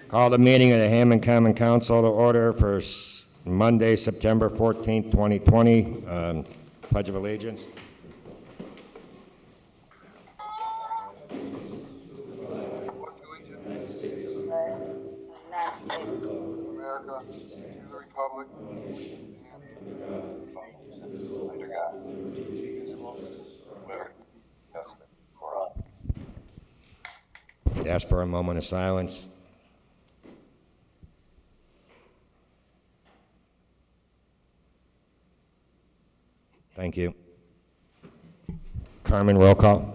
Call the meeting of the Hammond Common Council to order for Monday, September 14th, 2020. Pledge of Allegiance. United States of America, to the republic, under God, indivisible, with liberty and justice for all. Ask for a moment of silence. Thank you. Carmen, roll call.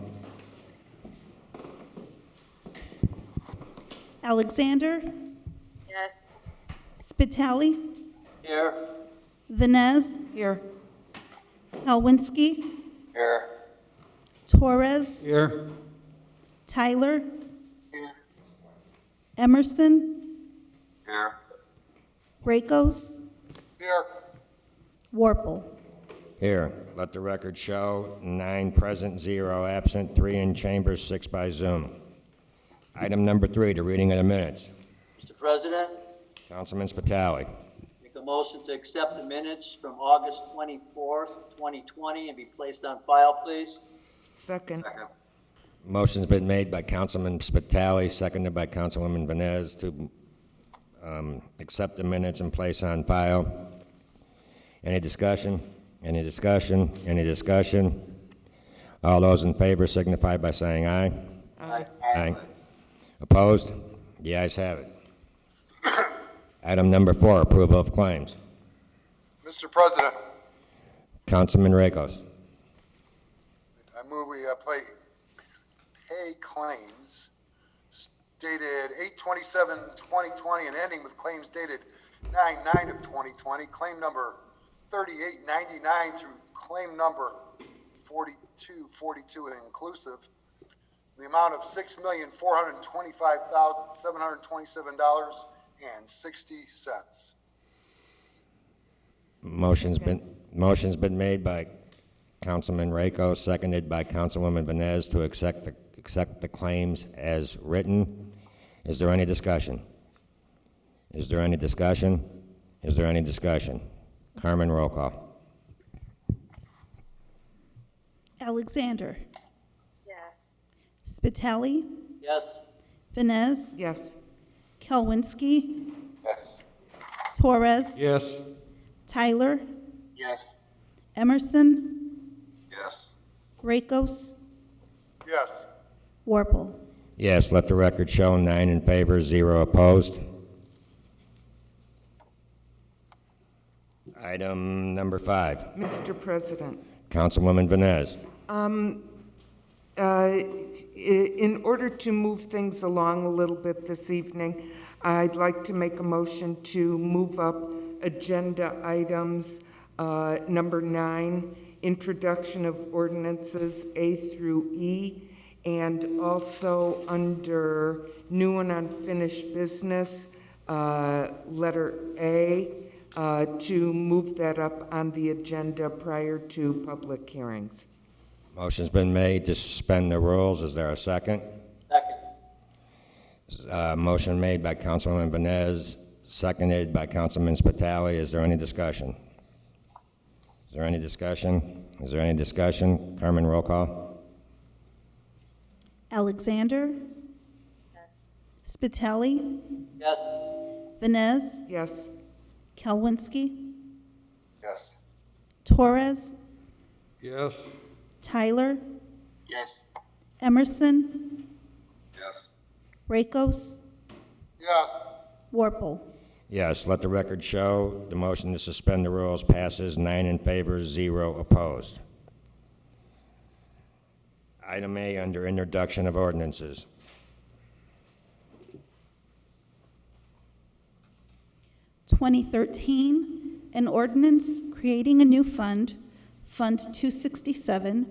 Alexander, Yes. Spitali, Here. Venez, Here. Kalwinski, Here. Torres, Here. Tyler, Here. Emerson, Here. Rakos, Here. Warple. Here, let the record show 9 present, 0 absent, 3 in chambers, 6 by Zoom. Item number 3, the reading of the minutes. Mr. President, Councilman Spitali. make a motion to accept the minutes from August 24th, 2020, and be placed on file, please. Second. Motion's been made by Councilman Spitali, seconded by Councilwoman Venez to accept the minutes and place on file. Any discussion? Any discussion? Any discussion? All those in favor signify by saying aye. Aye. Aye. Opposed? The ayes have it. Item number 4, approval of claims. Mr. President, Councilman Rakos. I move we pay claims dated 8/27/2020 and ending with claims dated 9/9 of 2020. Claim number 3899 through claim number 4242 and inclusive. The amount of $6,425,727.60. Motion's been made by Councilman Rakos, seconded by Councilwoman Venez to accept the claims as written. Is there any discussion? Is there any discussion? Is there any discussion? Carmen, roll call. Alexander, Yes. Spitali, Yes. Venez, Yes. Kalwinski, Yes. Torres, Yes. Tyler, Yes. Emerson, Yes. Rakos, Yes. Warple. Yes, let the record show 9 in favor, 0 opposed. Item number 5. Mr. President, Councilwoman Venez. in order to move things along a little bit this evening, I'd like to make a motion to move up agenda items number 9, introduction of ordinances A through E, and also under new and unfinished business, letter A, to move that up on the agenda prior to public hearings. Motion's been made to suspend the rules. Is there a second? Second. Motion made by Councilwoman Venez, seconded by Councilman Spitali. Is there any discussion? Is there any discussion? Is there any discussion? Carmen, roll call. Alexander, Spitali, Yes. Venez, Yes. Kalwinski, Yes. Torres, Yes. Tyler, Yes. Emerson, Yes. Rakos, Yes. Warple. Yes, let the record show the motion to suspend the rules passes 9 in favor, 0 opposed. Item A under introduction of ordinances. (2013) An ordinance creating a new fund, Fund 267,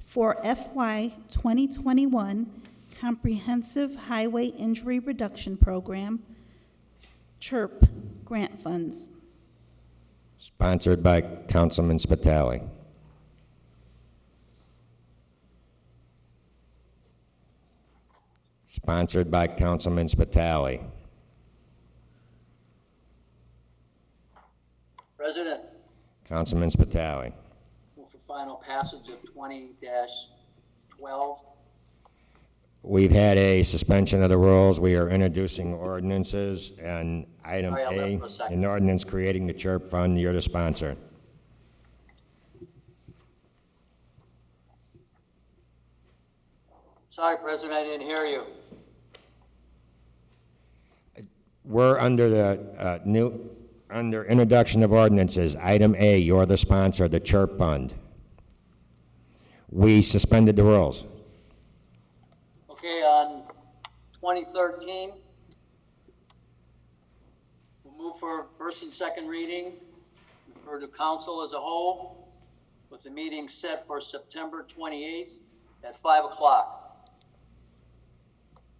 for FY 2021 Comprehensive Highway Injury Reduction Program, CHIRP grant funds. Sponsored by Councilman Spitali. Sponsored by Councilman Spitali. President, Councilman Spitali. move for final passage of 20-12. We've had a suspension of the rules. We are introducing ordinances, and item Sorry, I left A, for a second. an ordinance creating the CHIRP Fund. You're the sponsor. Sorry, President, I didn't hear you. We're under the under introduction of ordinances. Item A, you're the sponsor, the CHIRP Fund. We suspended the rules. Okay, on 2013, we'll move for first and second reading, refer to council as a whole, with the meeting set for September 28th at 5 o'clock.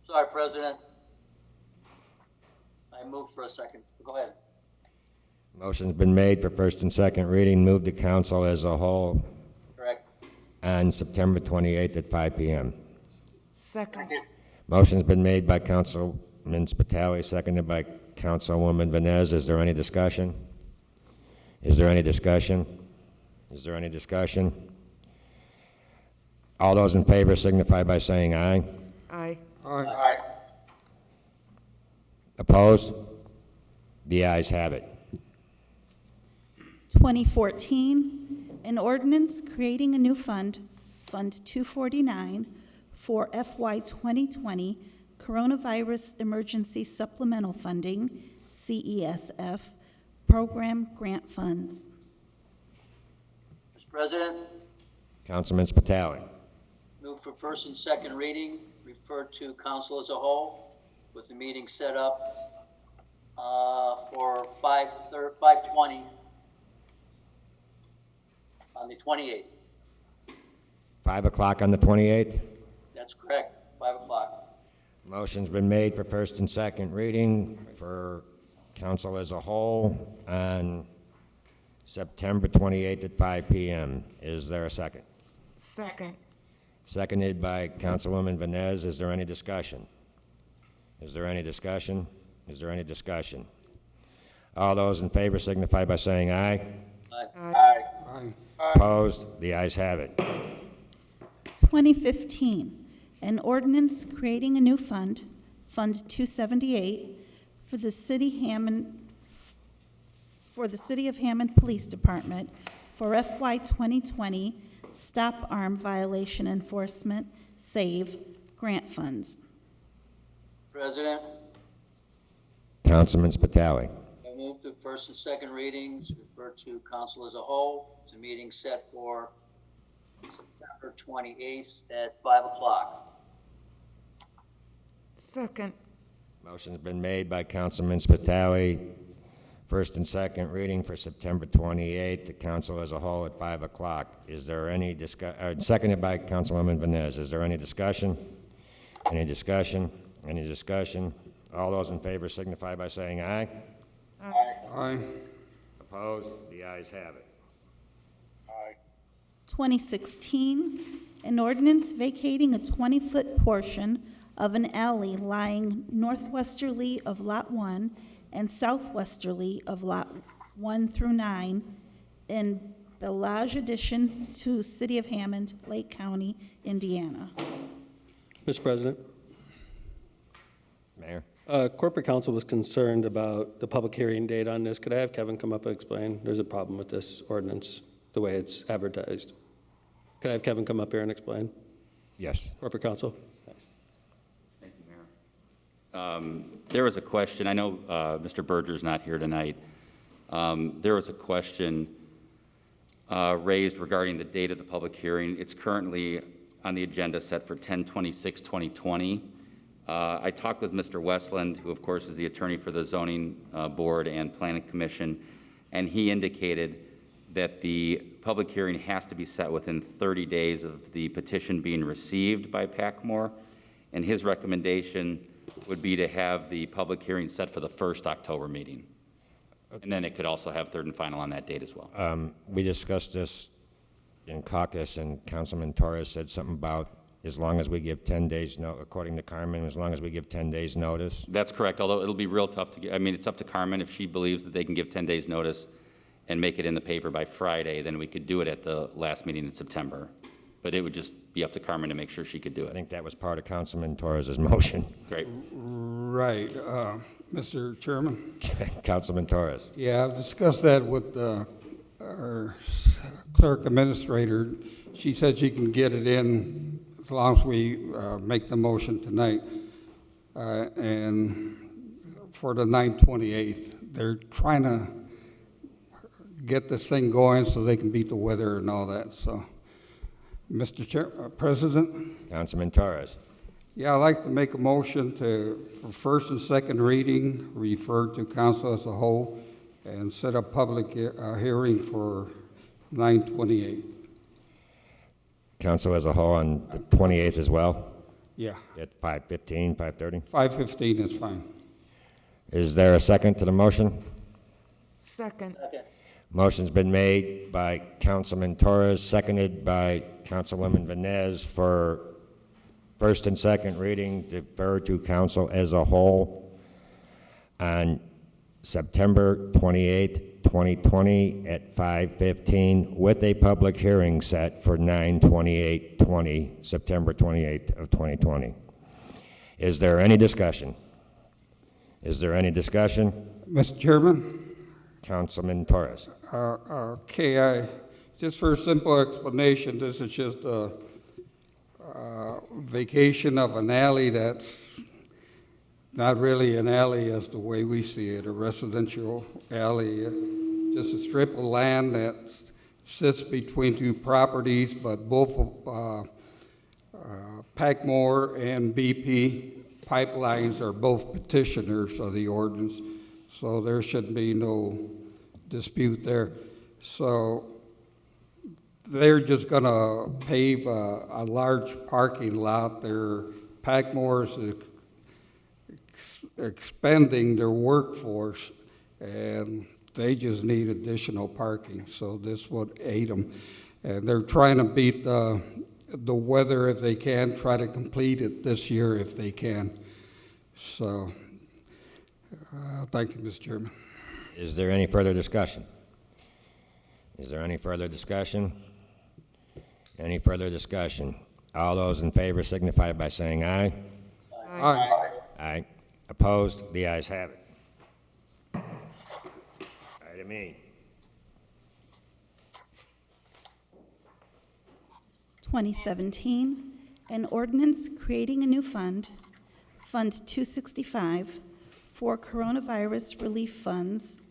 Sorry, President. I moved for a second. Go ahead. Motion's been made for first and second reading, move to council as a whole Correct. on September 28th at 5 p.m. Second. Motion's been made by Councilman Spitali, seconded by Councilwoman Venez. Is there any discussion? Is there any discussion? Is there any discussion? All those in favor signify by saying aye. Aye. Aye. Opposed? The ayes have it. 2014, an ordinance creating a new fund, Fund 249, for FY 2020 Coronavirus Emergency Supplemental Funding, CESF, Program Grant Funds. Mr. President, Councilman Spitali. move for first and second reading, refer to council as a whole, with the meeting set up for 5:20 on the 28th. 5 o'clock on the 28th? That's correct, 5 o'clock. Motion's been made for first and second reading for council as a whole on September 28th at 5 p.m. Is there a second? Second. Seconded by Councilwoman Venez. Is there any discussion? Is there any discussion? Is there any discussion? All those in favor signify by saying aye. Aye. Opposed? The ayes have it. 2015, an ordinance creating a new fund, Fund 278, for the City of Hammond Police Department for FY 2020 Stop Arm Violation Enforcement, SAVE, Grant Funds. President, Councilman Spitali. I move to first and second readings, refer to council as a whole. It's a meeting set for September 28th at 5 o'clock. Second. Motion's been made by Councilman Spitali. First and second reading for September 28th, the council as a whole at 5 o'clock. Is there any seconded by Councilwoman Venez. Is there any discussion? Any discussion? Any discussion? All those in favor signify by saying aye. Aye. Opposed? The ayes have it. 2016, an ordinance vacating a 20-foot portion of an alley lying northwesterly of Lot 1 and southwesterly of Lot 1 through 9 in Bellage addition to City of Hammond, Lake County, Indiana. Mr. President, Mayor? corporate counsel was concerned about the public hearing date on this. Could I have Kevin come up and explain? There's a problem with this ordinance, the way it's advertised. Could I have Kevin come up here and explain? Yes. Corporate counsel? Thank you, Mayor. There was a question, I know Mr. Berger's not here tonight. There was a question raised regarding the date of the public hearing. It's currently on the agenda set for 10/26/2020. I talked with Mr. Westland, who of course is the attorney for the Zoning Board and Planning Commission, and he indicated that the public hearing has to be set within 30 days of the petition being received by Packmore, and his recommendation would be to have the public hearing set for the first October meeting. And then it could also have third and final on that date as well. We discussed this in caucus, and Councilman Torres said something about as long as we give 10 days, according to Carmen, as long as we give 10 days notice. That's correct, although it'll be real tough to get, I mean, it's up to Carmen if she believes that they can give 10 days notice. and make it in the paper by Friday, then we could do it at the last meeting in September. But it would just be up to Carmen to make sure she could do I it. think that was part of Councilman Torres's motion. Great. Right, Mr. Chairman? Councilman Torres. Yeah, I've discussed that with our clerk administrator. She said she can get it in as long as we make the motion tonight. And for the 9/28th, they're trying to get this thing going so they can beat the weather and all that, so. Mr. President? Councilman Torres. Yeah, I'd like to make a motion for first and second reading, refer to council as a whole, and set a public hearing for 9/28. Council as a whole on the 28th as well, Yeah, at 5:15, 5:30. 5:15 is fine. Is there a second to the motion? Second. Second. Motion's been made by Councilman Torres, seconded by Councilwoman Venez for first and second reading, defer to council as a whole on September 28th, 2020 at 5:15 with a public hearing set for 9/28/20, September 28th of 2020. Is there any discussion? Is there any discussion? Mr. Chairman? Councilman Torres. Okay, just for a simple explanation, this is just a vacation of an alley that's not really an alley as the way we see it, a residential alley, just a strip of land that sits between two properties, but both Packmore and BP pipelines are both petitioners of the ordinance, so there should be no dispute there. So they're just gonna pave a large parking lot there. Packmore's expanding their workforce, and they just need additional parking, so this would aid them. And they're trying to beat the weather if they can, try to complete it this year if they can. So, thank you, Mr. Chairman. Is there any further discussion? Is there any further discussion? Any further discussion? All those in favor signify by saying aye. Aye. Aye. Opposed? The ayes have it. Item E. 2017, an ordinance creating a new fund, Fund 265, for coronavirus relief funds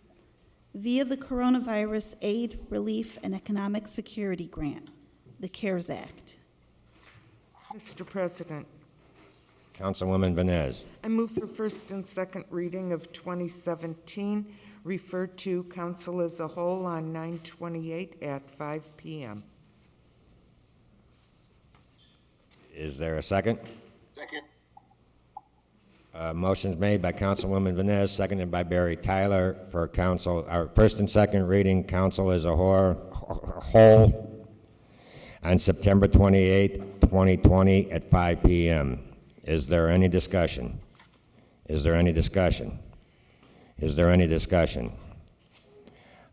via the Coronavirus Aid, Relief, and Economic Security Grant, the CARES Act. Mr. President, Councilwoman Venez. I move for first and second reading of 2017, refer to council as a whole on 9/28 at 5 p.m. Is there a second? Second. Motion's made by Councilwoman Venez, seconded by Barry Tyler for council, our first and second reading, council as a whole on September 28th, 2020 at 5 p.m. Is there any discussion? Is there any discussion? Is there any discussion?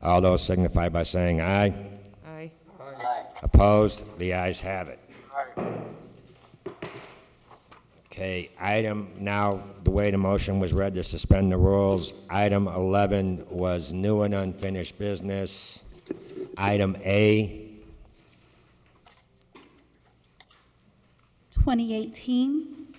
All those signify by saying aye. Aye. Aye. Opposed? The ayes have it. Okay, item, now, the way the motion was read to suspend the rules, item 11 was new and unfinished business. Item A, 2018,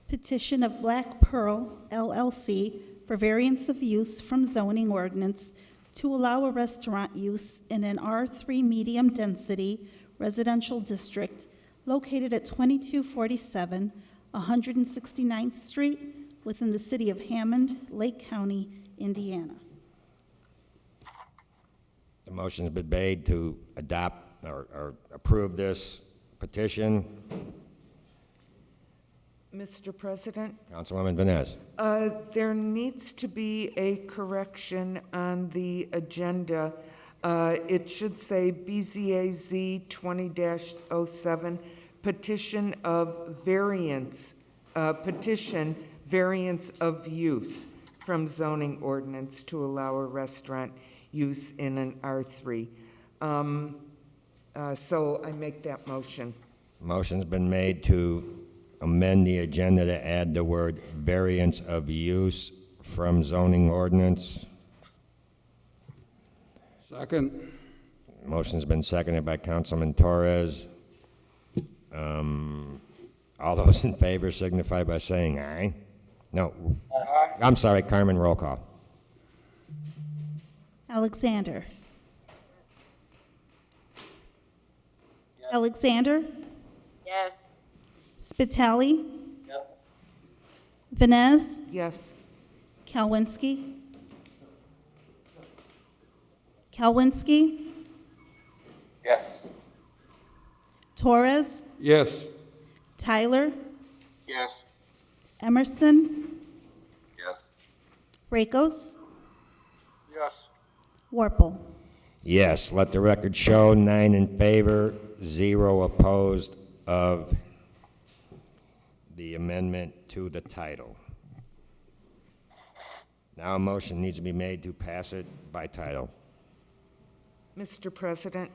petition of Black Pearl LLC for variance of use from zoning ordinance to allow a restaurant use in an R3 medium density residential district located at 2247 169th Street within the city of Hammond, Lake County, Indiana. the motion's been made to adopt or approve this petition. Mr. President, Councilwoman Venez. there needs to be a correction on the agenda. It should say BZAZ 20-07, petition of variance, petition variance of use from zoning ordinance to allow a restaurant use in an R3. So I make that motion. Motion's been made to amend the agenda to add the word variance of use from zoning ordinance. Second. Motion's been seconded by Councilman Torres. All those in favor signify by saying aye. No. I'm sorry, Carmen, roll call. Alexander. Alexander, Yes. Spitali, Yep. Vines, Yes. Kalwinski. Kalwinski, Yes. Torres, Yes. Tyler, Yes. Emerson, Yes. Rakos, Yes. Warple. Yes, let the record show 9 in favor, 0 opposed of the amendment to the title. Now a motion needs to be made to pass it by title. Mr. President,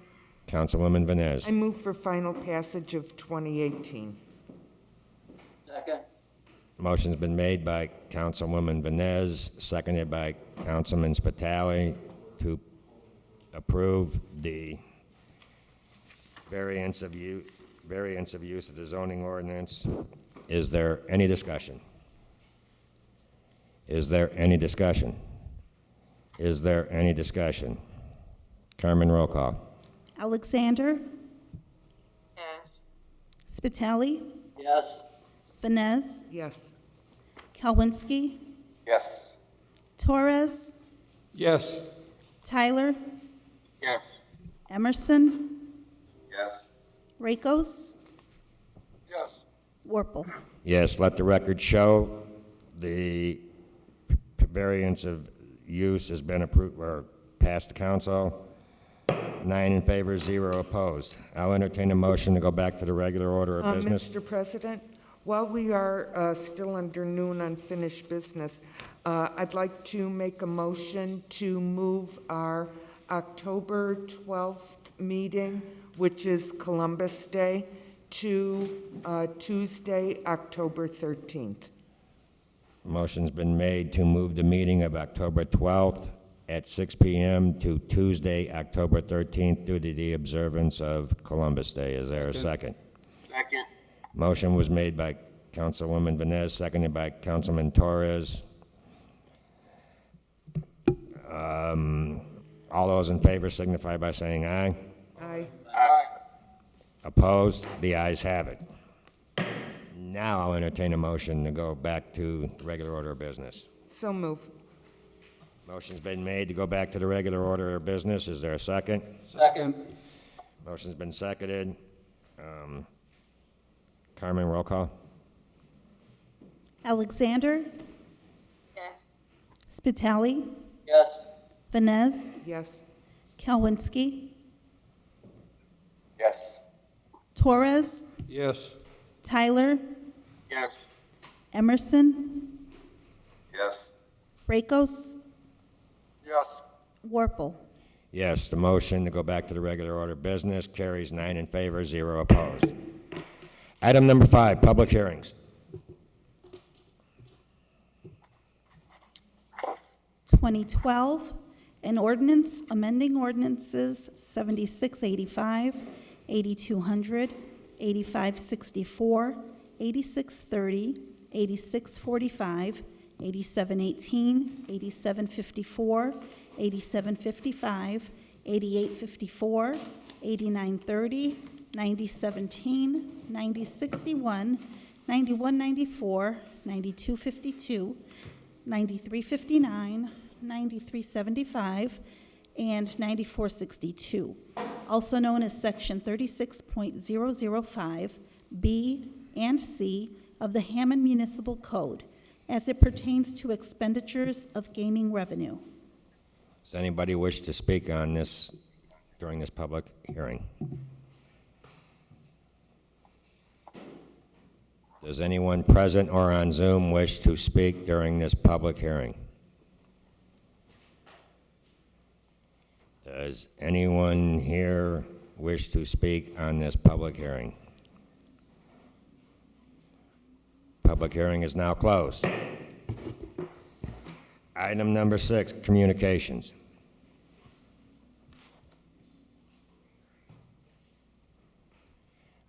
Councilwoman Vines. I move for final passage of 2018. Second. Motion's been made by Councilwoman Vines, seconded by Councilman Spitali to approve the variance of use of the zoning ordinance. Is there any discussion? Is there any discussion? Is there any discussion? Carmen, roll call. Alexander, Yes. Spitali, Yes. Vines, Yes. Kalwinski, Yes. Torres, Yes. Tyler, Yes. Emerson, Yes. Rakos, Yes. Warple. Yes, let the record show the variance of use has been approved, or passed the council. 9 in favor, 0 opposed. I'll entertain a motion to go back to the regular order of business. Mr. President, while we are still under noon unfinished business, I'd like to make a motion to move our October 12th meeting, which is Columbus Day, to Tuesday, October 13th. Motion's been made to move the meeting of October 12th at 6 p.m. to Tuesday, October 13th, due to the observance of Columbus Day. Is there a second? Second. Motion was made by Councilwoman Vines, seconded by Councilman Torres. All those in favor signify by saying aye. Aye. Aye. Opposed? The ayes have it. Now I'll entertain a motion to go back to the regular order of business. So move. Motion's been made to go back to the regular order of business. Is there a second? Second. Motion's been seconded. Carmen, roll call. Alexander, Yes. Spitali, Yes. Vines, Yes. Kalwinski, Yes. Torres, Yes. Tyler, Yes. Emerson, Yes. Rakos, Yes. Warple. Yes, the motion to go back to the regular order of business carries 9 in favor, 0 opposed. Item number 5, public hearings. 2012, an ordinance amending ordinances 7685, 8200, 8564, 8630, 8645, 8718, 8754, 8755, 8854, 8930, 9017, 9061, 9194, 9252, 9359, 9375, and 9462, also known as Section 36.005, B and C of the Hammond Municipal Code, as it pertains to expenditures of gaming revenue. Does anybody wish to speak on this during this public hearing? Does anyone present or on Zoom wish to speak during this public hearing? Does anyone here wish to speak on this public hearing? Public hearing is now closed. Item number 6, communications.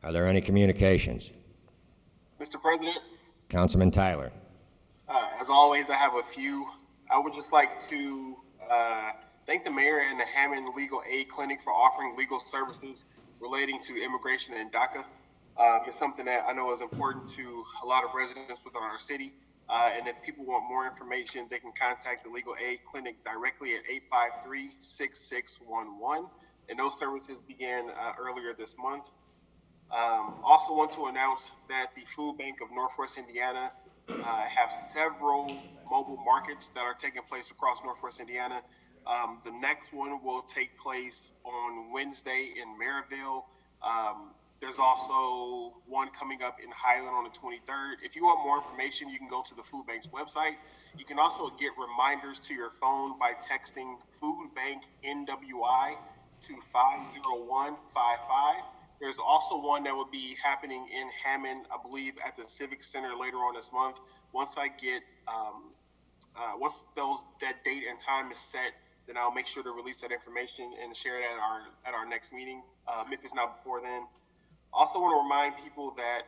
Are there any communications? Mr. President, Councilman Tyler. as always, I have a few. I would just like to thank the mayor and the Hammond Legal Aid Clinic for offering legal services relating to immigration and DACA. It's something that I know is important to a lot of residents within our city. And if people want more information, they can contact the Legal Aid Clinic directly at 853-6611. And those services began earlier this month. Also want to announce that the Food Bank of Northwest Indiana have several mobile markets that are taking place across Northwest Indiana. The next one will take place on Wednesday in Maryville. There's also one coming up in Highland on the 23rd. If you want more information, you can go to the Food Bank's website. You can also get reminders to your phone by texting Food Bank NWI to 50155. There's also one that will be happening in Hammond, I believe, at the Civic Center later on this month. Once I get, once that date and time is set, then I'll make sure to release that information and share it at our next meeting, if it's not before then. Also want to remind people that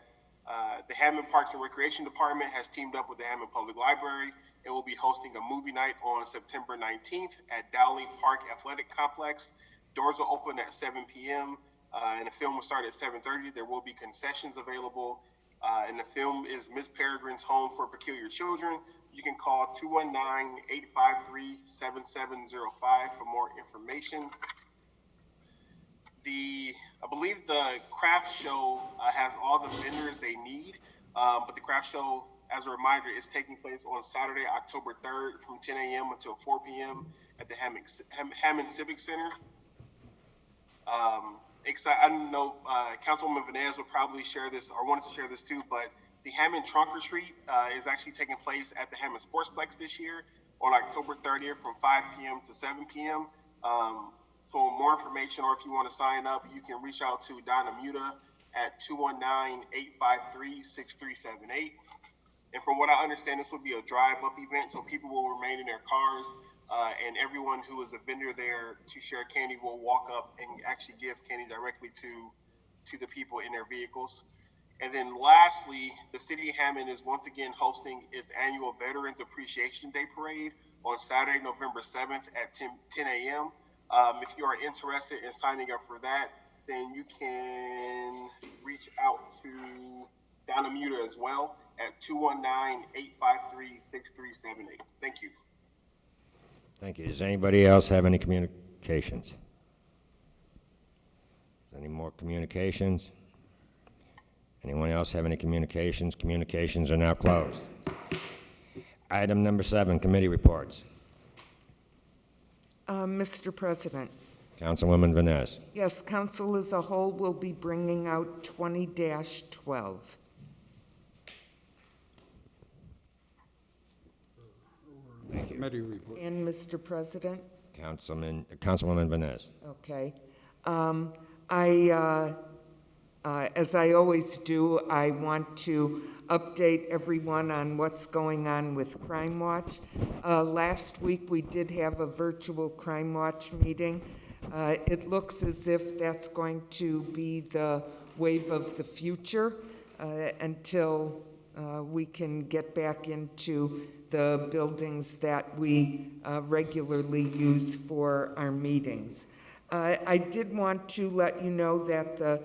the Hammond Parks and Recreation Department has teamed up with the Hammond Public Library and will be hosting a movie night on September 19th at Dowling Park Athletic Complex. Doors will open at 7 p.m. And the film will start at 7:30. There will be concessions available. And the film is Miss Peregrine's Home for Peculiar Children. You can call 219-853-7705 for more information. I believe the craft show has all the vendors they need, but the craft show, as a reminder, is taking place on Saturday, October 3rd from 10 a.m. until 4 p.m. at the Hammond Civic Center. I know Councilwoman Vanez will probably share this or wanted to share this too, but the Hammond Trunk or Treat is actually taking place at the Hammond Sportsplex this year on October 30th from 5 p.m. to 7 p.m. For more information, or if you want to sign up, you can reach out to Donna Muta at 219-853-6378. And from what I understand, this will be a drive-up event, so people will remain in their cars, and everyone who is a vendor there to share candy will walk up and actually give candy directly to the people in their vehicles. And then lastly, the City of Hammond is once again hosting its annual Veterans Appreciation Day Parade on Saturday, November 7th at 10 a.m. If you are interested in signing up for that, then you can reach out to Donna Muta as well at 219-853-6378. Thank you. Thank you. Does anybody else have any communications? Any more communications? Anyone else have any communications? Communications are now closed. Item number 7, committee reports. Mr. President, Councilwoman Vanez. yes, council as a whole will be bringing out 20-12. Thank you. Committee report. And Mr. President? Councilwoman Vanez. Okay. As I always do, I want to update everyone on what's going on with Crimewatch. Last week, we did have a virtual Crimewatch meeting. It looks as if that's going to be the wave of the future until we can get back into the buildings that we regularly use for our meetings. I did want to let you know that the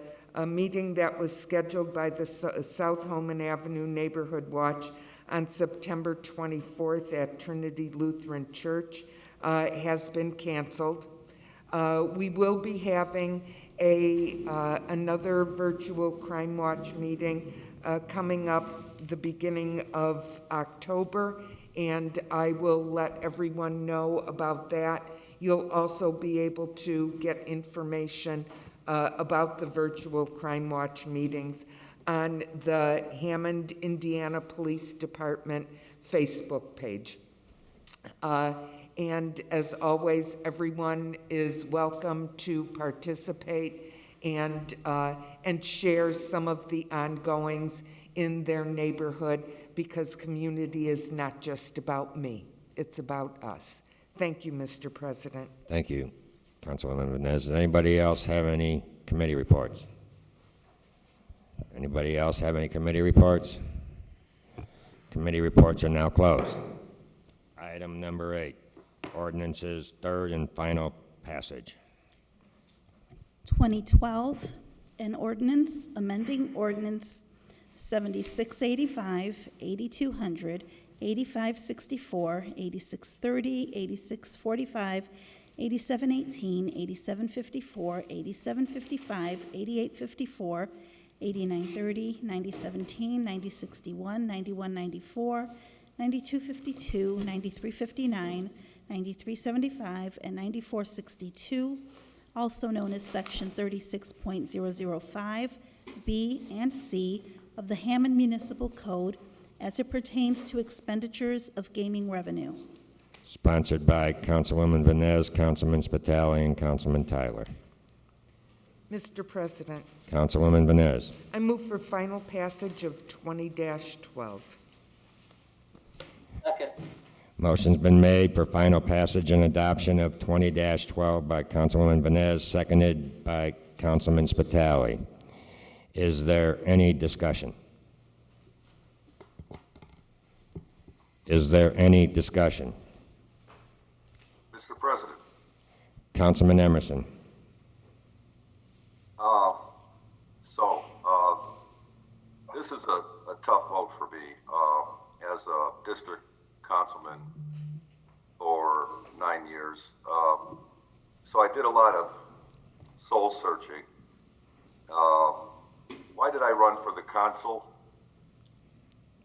meeting that was scheduled by the South Holman Avenue Neighborhood Watch on September 24th at Trinity Lutheran Church has been canceled. We will be having another virtual Crimewatch meeting coming up the beginning of October, and I will let everyone know about that. You'll also be able to get information about the virtual Crimewatch meetings on the Hammond, Indiana Police Department Facebook page. And as always, everyone is welcome to participate and share some of the ongoings in their neighborhood, because community is not just about me, it's about us. Thank you, Mr. President. Thank you, Councilwoman Venez. Does anybody else have any committee reports? Anybody else have any committee reports? Committee reports are now closed. Item number 8, ordinances, third and final passage. 2012, an ordinance amending ordinance 7685, 8200, 8564, 8630, 8645, 8718, 8754, 8755, 8854, 8930, 9017, 9061, 9194, 9252, 9359, 9375, and 9462, also known as Section 36.005, B and C of the Hammond Municipal Code as it pertains to expenditures of gaming revenue. Sponsored by Councilwoman Venez, Councilman Spitali, and Councilman Tyler. Mr. President, Councilwoman Venez. I move for final passage of 20-12. Second. Motion's been made for final passage and adoption of 20-12 by Councilwoman Venez, seconded by Councilman Spitali. Is there any discussion? Is there any discussion? Mr. President, Councilman Emerson. this is a tough vote for me, as a district councilman for 9 years. So I did a lot of soul searching. Why did I run for the council?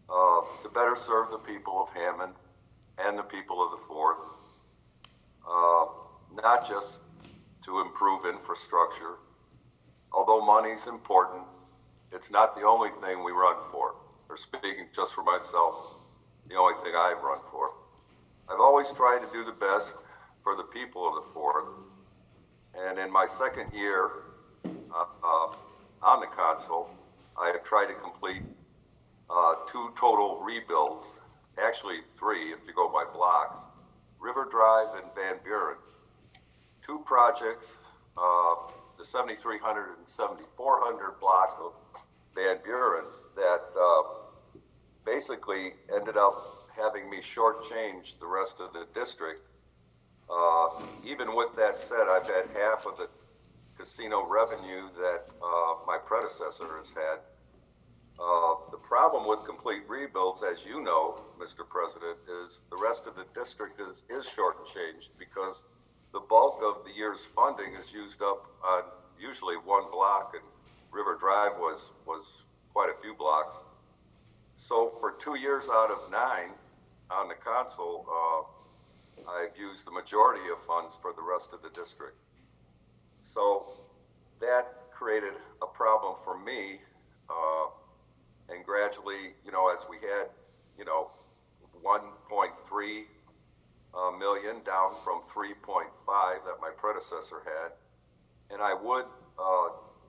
To better serve the people of Hammond and the people of the Fourth, not just to improve infrastructure. Although money's important, it's not the only thing we run for. Or speaking just for myself, the only thing I've run for. I've always tried to do the best for the people of the Fourth. And in my second year on the council, I have tried to complete 2 total rebuilds, actually 3 if you go by blocks, River Drive and Van Buren. 2 projects, the 7,300 and 7,400 blocks of Van Buren that basically ended up having me shortchange the rest of the district. Even with that said, I've had half of the casino revenue that my predecessor has had. The problem with complete rebuilds, as you know, Mr. President, is the rest of the district is shortchanged because the bulk of the year's funding is used up on usually 1 block, and River Drive was quite a few blocks. So for 2 years out of 9 on the council, I've used the majority of funds for the rest of the district. So that created a problem for me, and gradually, as we had, 1.3 million down from 3.5 that my predecessor had. And I would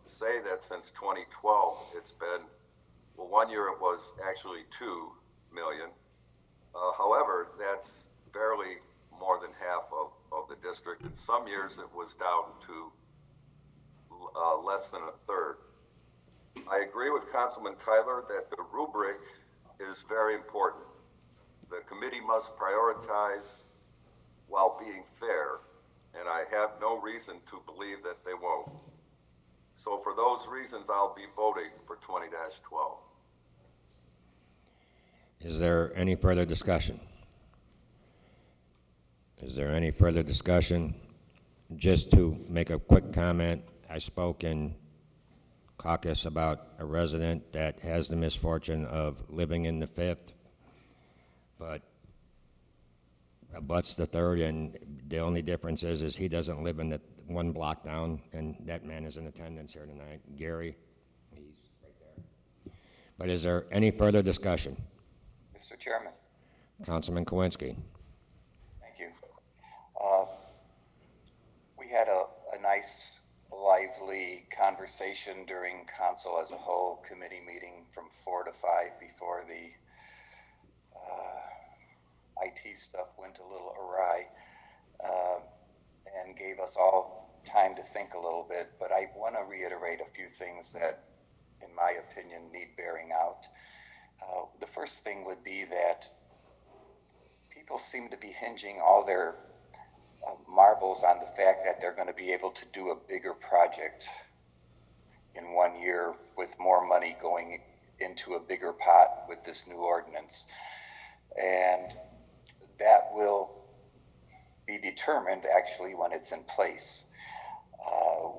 say that since 2012, it's been, 1 year it was actually 2 million. However, that's barely more than half of the district. In some years, it was down to less than a third. I agree with Councilman Tyler that the rubric is very important. The committee must prioritize while being fair, and I have no reason to believe that they won't. So for those reasons, I'll be voting for 20-12. Is there any further discussion? Is there any further discussion? Just to make a quick comment, I spoke in caucus about a resident that has the misfortune of living in the 5th, but abuts the 3rd, and the only difference is he doesn't live in the 1 block down, and that man is in attendance here tonight. Gary, he's right there. But is there any further discussion? Mr. Chairman, Councilman Kowinski. thank you. nice, lively conversation during council as a whole committee meeting from 4 to 5 before the IT stuff went a little awry, and gave us all time to think a little bit. But I want to reiterate a few things that, in my opinion, need bearing out. The first thing would be that people seem to be hinging all their marbles on the fact that they're going to be able to do a bigger project in 1 year with more money going into a bigger pot with this new ordinance. And that will be determined actually when it's in place.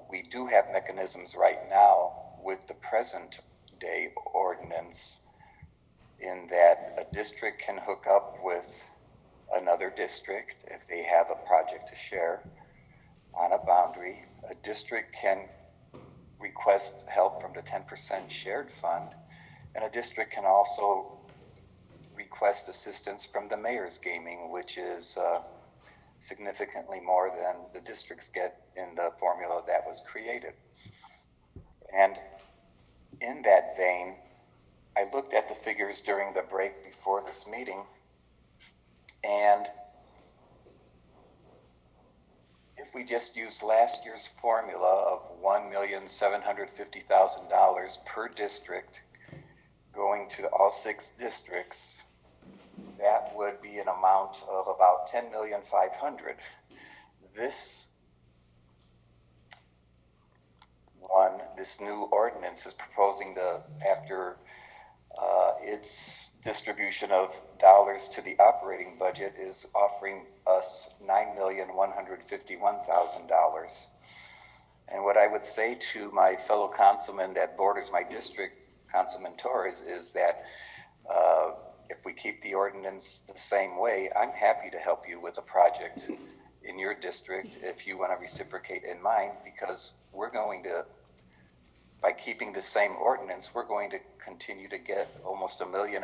We do have mechanisms right now with the present day ordinance in that a district can hook up with another district if they have a project to share on a boundary. A district can request help from the 10% shared fund, and a district can also request assistance from the mayor's gaming, which is significantly more than the districts get in the formula that was created. And in that vein, I looked at the figures during the break before this meeting, and if we just use last year's formula of $1,750,000 per district going to all 6 districts, that would be an amount of about $10,500,000. This new ordinance is proposing to, after its distribution of dollars to the operating budget, is offering us $9,151,000. And what I would say to my fellow councilman that borders my district, Councilman Torres, is that if we keep the ordinance the same way, I'm happy to help you with a project in your district if you want to reciprocate in mine, because we're going to, by keeping the same ordinance, we're going to continue to get almost $1.5 million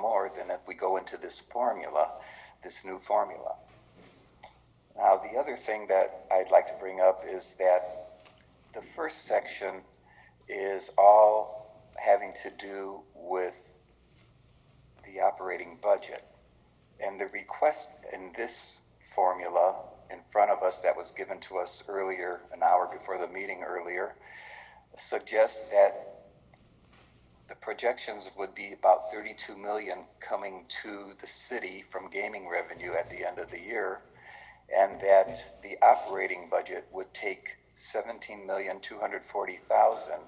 more than if we go into this formula, this new formula. Now, the other thing that I'd like to bring up is that the first section is all having to do with the operating budget. And the request in this formula in front of us that was given to us earlier, an hour before the meeting earlier, suggests that the projections would be about $32 million coming to the city from gaming revenue at the end of the year, and that the operating budget would take $17,240,000,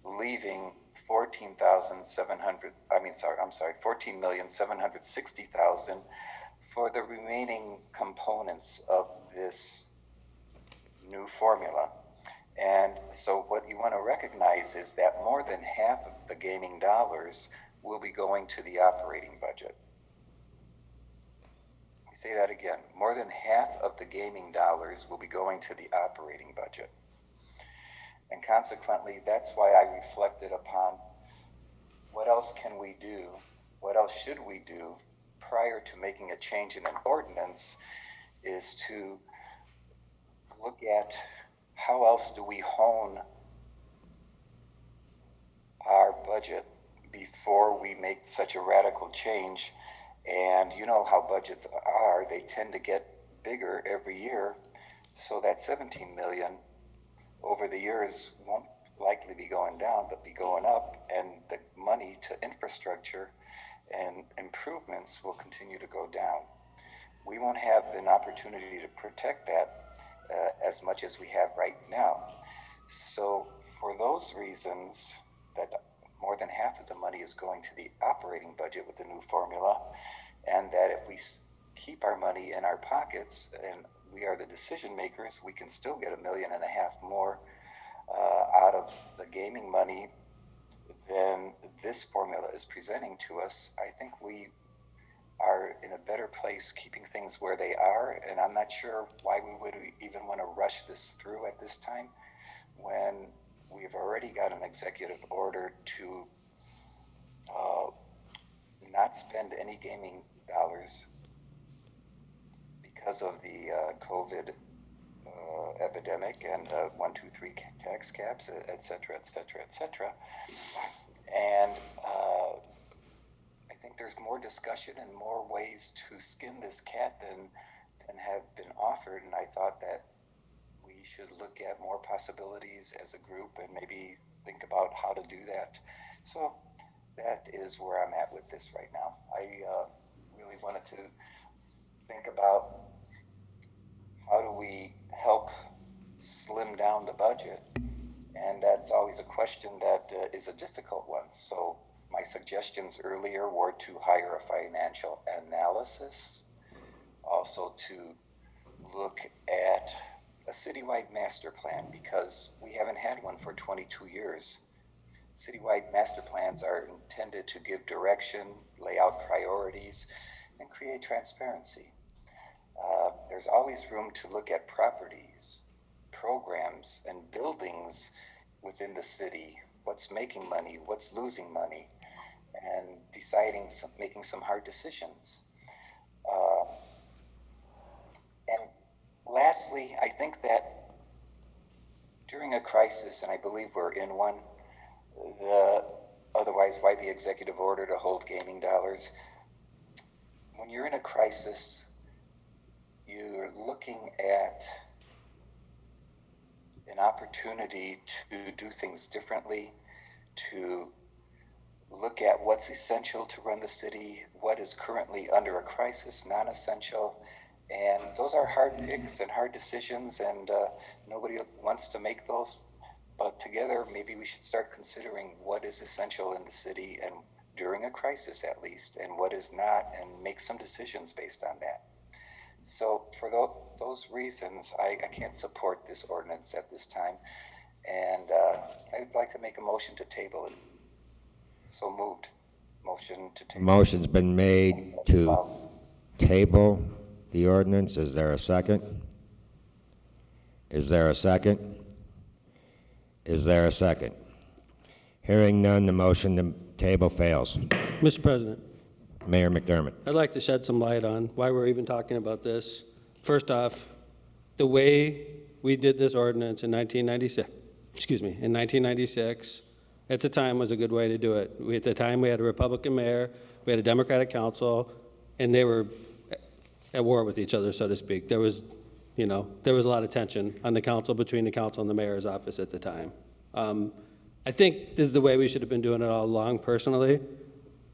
leaving $14,760,000 for the remaining components of this new formula. And so what you want to recognize is that more than half of the gaming dollars will be going to the operating budget. Let me say that again. More than half of the gaming dollars will be going to the operating budget. And consequently, that's why I reflected upon what else can we do, what else should we do prior to making a change in an ordinance, is to look at how else do we hone our budget before we make such a radical change. And you know how budgets are, they tend to get bigger every year, so that 17 million over the years won't likely be going down, but be going up, and the money to infrastructure and improvements will continue to go down. We won't have an opportunity to protect that as much as we have right now. So for those reasons, that more than half of the money is going to the operating budget with the new formula, and that if we keep our money in our pockets and we are the decision makers, we can still get $1.5 million more out of the gaming money than this formula is presenting to us. I think we are in a better place keeping things where they are, and I'm not sure why we would even want to rush this through at this time when we've already got an executive order to not spend any gaming dollars because of the COVID epidemic and 1, 2, 3 tax caps, et cetera, et cetera, et cetera. And I think there's more discussion and more ways to skin this cat than have been offered, and I thought that we should look at more possibilities as a group and maybe think about how to do that. So that is where I'm at with this right now. I really wanted to think about how do we help slim down the budget, and that's always a question that is a difficult one. So my suggestions earlier were to hire a financial analysis, also to look at a citywide master plan, because we haven't had one for 22 years. Citywide master plans are intended to give direction, lay out priorities, and create transparency. There's always room to look at properties, programs, and buildings within the city, what's making money, what's losing money, and making some hard decisions. And lastly, I think that during a crisis, and I believe we're in one, otherwise why the executive order to hold gaming dollars? When you're in a crisis, you're looking at an opportunity to do things differently, to look at what's essential to run the city, what is currently under a crisis, non-essential. And those are hard picks and hard decisions, and nobody wants to make those. But together, maybe we should start considering what is essential in the city, and during a crisis at least, and what is not, and make some decisions based on that. So for those reasons, I can't support this ordinance at this time, and I'd like to make a motion to table it. So moved. Motion to table. Motion's been made to table the ordinance. Is there a second? Is there a second? Is there a second? Hearing none, the motion to table fails. Mr. President, Mayor McDermott. I'd like to shed some light on why we're even talking about this. First off, the way we did this ordinance in 1996, at the time was a good way to do it. At the time, we had a Republican mayor, we had a Democratic council, and they were at war with each other, so to speak. There was a lot of tension on the council, between the council and the mayor's office at the time. I think this is the way we should have been doing it all along, personally.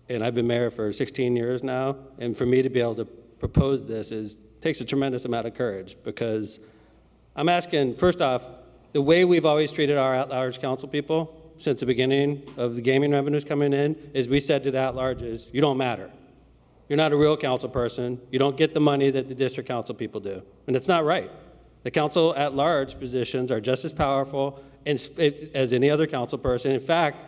And I've been mayor for 16 years now, and for me to be able to propose this takes a tremendous amount of courage, because I'm asking, first off, the way we've always treated our at-large council people since the beginning of the gaming revenues coming in is we said to the at-larges, you don't matter. You're not a real council person. You don't get the money that the district council people do. And it's not right. The council at-large positions are just as powerful as any other council person. In fact,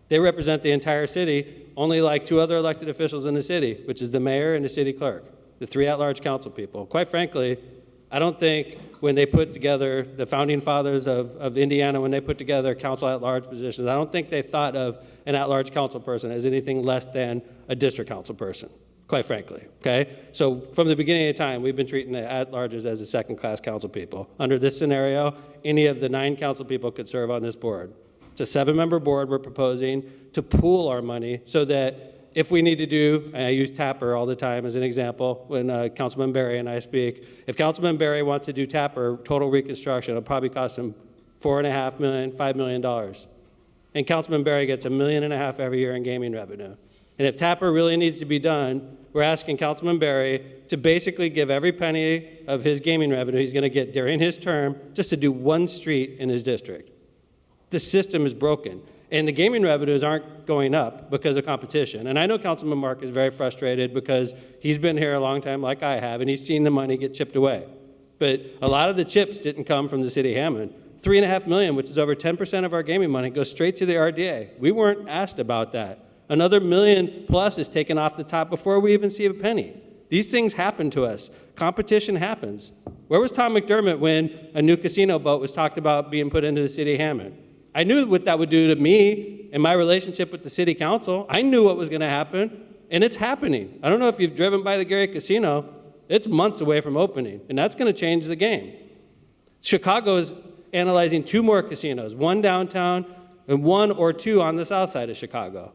they represent the entire city, only like 2 other elected officials in the city, which is the mayor and the city clerk, the 3 at-large council people. Quite frankly, I don't think when they put together, the founding fathers of Indiana, when they put together council at-large positions, I don't think they thought of an at-large council person as anything less than a district council person, quite frankly, okay? So from the beginning of time, we've been treating the at-larges as a second-class council people. Under this scenario, any of the 9 council people could serve on this board. It's a 7-member board. We're proposing to pool our money so that if we need to do, and I use Tapper all the time as an example when Councilman Berry and I speak, if Councilman Berry wants to do Tapper total reconstruction, it'll probably cost him $4.5 million, $5 million. And Councilman Berry gets $1.5 million every year in gaming revenue. And if Tapper really needs to be done, we're asking Councilman Berry to basically give every penny of his gaming revenue he's going to get during his term just to do 1 street in his district. The system is broken. And the gaming revenues aren't going up because of competition. And I know Councilman Mark is very frustrated because he's been here a long time like I have, and he's seen the money get chipped away. But a lot of the chips didn't come from the city of Hammond. $3.5 million, which is over 10% of our gaming money, goes straight to the RDA. We weren't asked about that. Another $1 million plus is taken off the top before we even see a penny. These things happen to us. Competition happens. Where was Tom McDermott when a new casino boat was talked about being put into the city of Hammond? I knew what that would do to me and my relationship with the city council. I knew what was going to happen, and it's happening. I don't know if you've driven by the Gary Casino. It's months away from opening, and that's going to change the game. Chicago is analyzing 2 more casinos, 1 downtown and 1 or 2 on the south side of Chicago.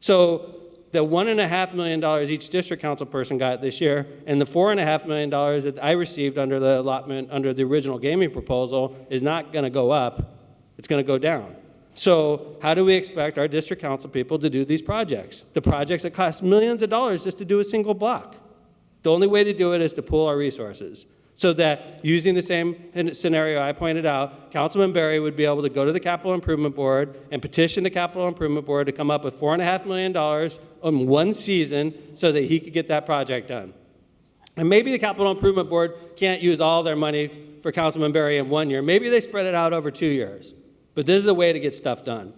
So the $1.5 million each district council person got this year, and the $4.5 million that I received under the allotment, under the original gaming proposal, is not going to go up. It's going to go down. So how do we expect our district council people to do these projects? The projects that cost millions of dollars just to do a single block. The only way to do it is to pool our resources. So that, using the same scenario I pointed out, Councilman Berry would be able to go to the Capital Improvement Board and petition the Capital Improvement Board to come up with $4.5 million on 1 season so that he could get that project done. And maybe the Capital Improvement Board can't use all their money for Councilman Berry in 1 year. Maybe they spread it out over 2 years. But this is a way to get stuff done.